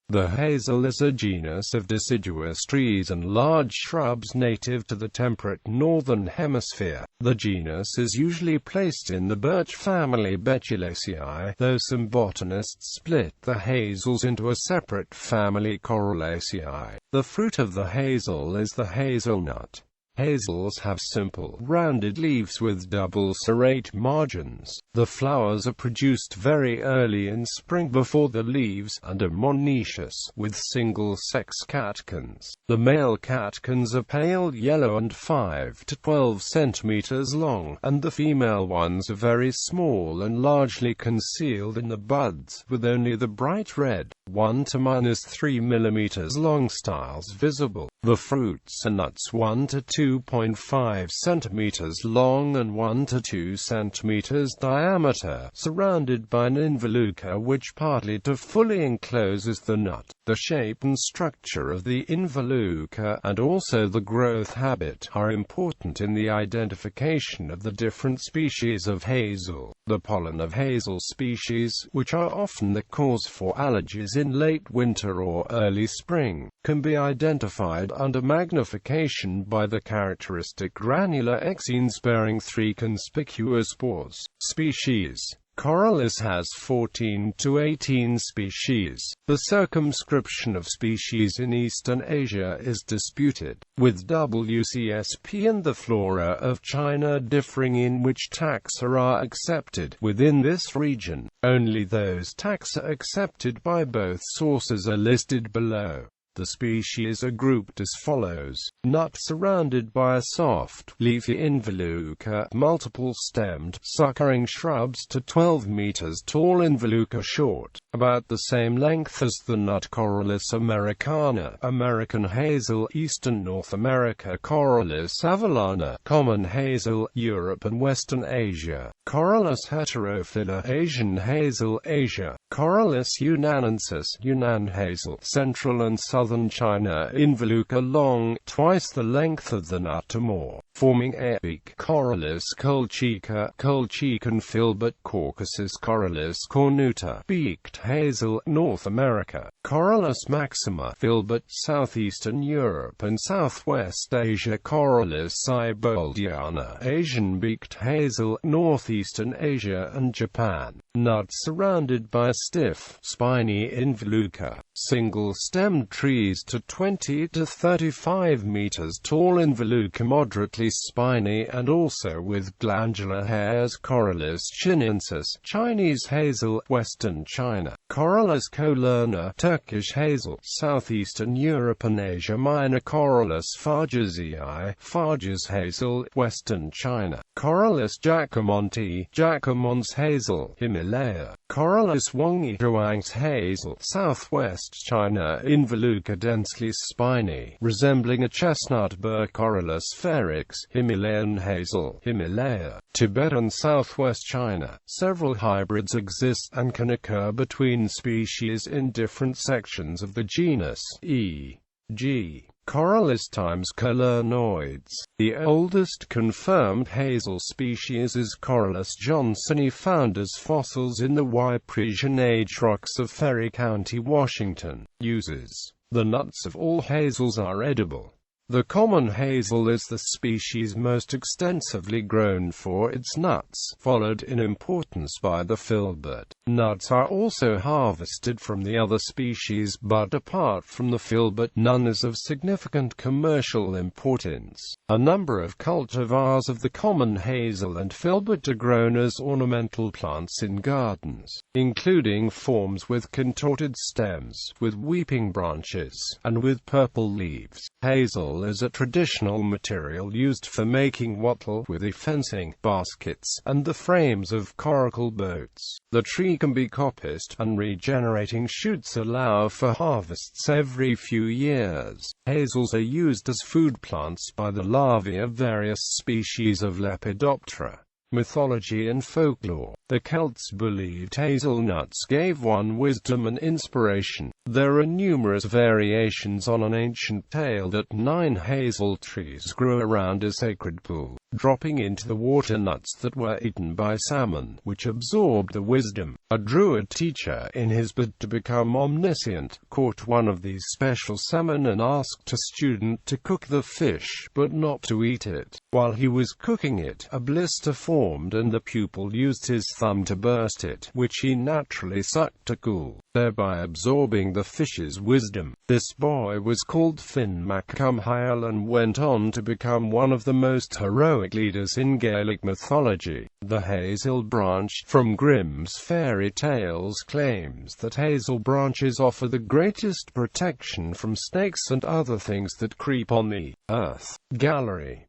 The hazel is a genus of deciduous trees and large shrubs native to the temperate Northern Hemisphere. The genus is usually placed in the birch family Betulaceae, though some botanists split the hazels into a separate family, Corylaceae. The fruit of the hazel is the hazelnut. Hazels have simple, rounded leaves with double-serrate margins. The flowers are produced very early in spring before the leaves, and are monoecious, with single-sex catkins. The male catkins are pale yellow and 5 to 12 centimeters long, and the female ones are very small and largely concealed in the buds, with only the bright red, 1 to -3 millimeters long styles visible. The fruits are nuts 1 to 2.5 centimeters long and 1 to 2 centimeters diameter, surrounded by an involucre which partly to fully encloses the nut. The shape and structure of the involucre, and also the growth habit, are important in the identification of the different species of hazel. The pollen of hazel species, which are often the cause for allergies in late winter or early spring, can be identified under magnification by the characteristic granular exenes bearing 3 conspicuous spores. Species: Corylaceae has 14 to 18 species. The circumscription of species in Eastern Asia is disputed, with WCSP and the flora of China differing in which taxa are accepted. Within this region, only those taxa accepted by both sources are listed below. The species are grouped as follows: nut surrounded by a soft, leafy involucre, multiple-stemmed, suckering shrubs to 12 meters tall, involucre short, about the same length as the nut. Corylaceae americana, American hazel, Eastern North America. Corylaceae avellana, common hazel, Europe and Western Asia. Corylaceae heterophylla, Asian hazel, Asia. Corylaceae yunanensis, Yunnan hazel, Central and Southern China. Involucre long, twice the length of the nut or more, forming a beak. Corylaceae colchica, Colchican filbert. Caucasus. Corylaceae cornuta, beaked hazel, North America. Corylaceae maxima, filbert, Southeastern Europe and Southwest Asia. Corylaceae boldiana, Asian beaked hazel, Northeastern Asia and Japan. Nuts surrounded by a stiff, spiny involucre. Single-stemmed trees to 20 to 35 meters tall, involucre moderately spiny and also with glandular hairs. Corylaceae chinensis, Chinese hazel, Western China. Corylaceae colerna, Turkish hazel, Southeastern Europe and Asia Minor. Corylaceae fargesii, Farges hazel, Western China. Corylaceae jacomonti, Jacomons hazel, Himalaya. Corylaceae wangzhuangs hazel, Southwest China. Involucre densely spiny, resembling a chestnut burr. Corylaceae feryx, Himalayan hazel, Himalaya. Tibet and Southwest China. Several hybrids exist and can occur between species in different sections of the genus, e.g. Corylaceae times colernoides. The oldest confirmed hazel species is Corylaceae johnsoni, found as fossils in the Ypresian age rocks of Ferry County, Washington. Uses: the nuts of all hazels are edible. The common hazel is the species most extensively grown for its nuts, followed in importance by the filbert. Nuts are also harvested from the other species, but apart from the filbert, none is of significant commercial importance. A number of cultivars of the common hazel and filbert are grown as ornamental plants in gardens, including forms with contorted stems, with weeping branches, and with purple leaves. Hazel is a traditional material used for making wattle, withy fencing, baskets, and the frames of coracle boats. The tree can be coppiced, and regenerating shoots allow for harvests every few years. Hazels are used as food plants by the larvae of various species of Lepidoptera. Mythology and folklore. The Celts believed hazelnuts gave one wisdom and inspiration. There are numerous variations on an ancient tale that 9 hazel trees grew around a sacred pool, dropping into the water nuts that were eaten by salmon, which absorbed the wisdom. A druid teacher, in his bid to become omniscient, caught one of these special salmon and asked a student to cook the fish, but not to eat it. While he was cooking it, a blister formed and the pupil used his thumb to burst it, which he naturally sucked to cool, thereby absorbing the fish's wisdom. This boy was called Finn mac Cumhail and went on to become one of the most heroic leaders in Gaelic mythology. The hazel branch, from Grimm's fairy tales, claims that hazel branches offer the greatest protection from snakes and other things that creep on the earth. Gallery.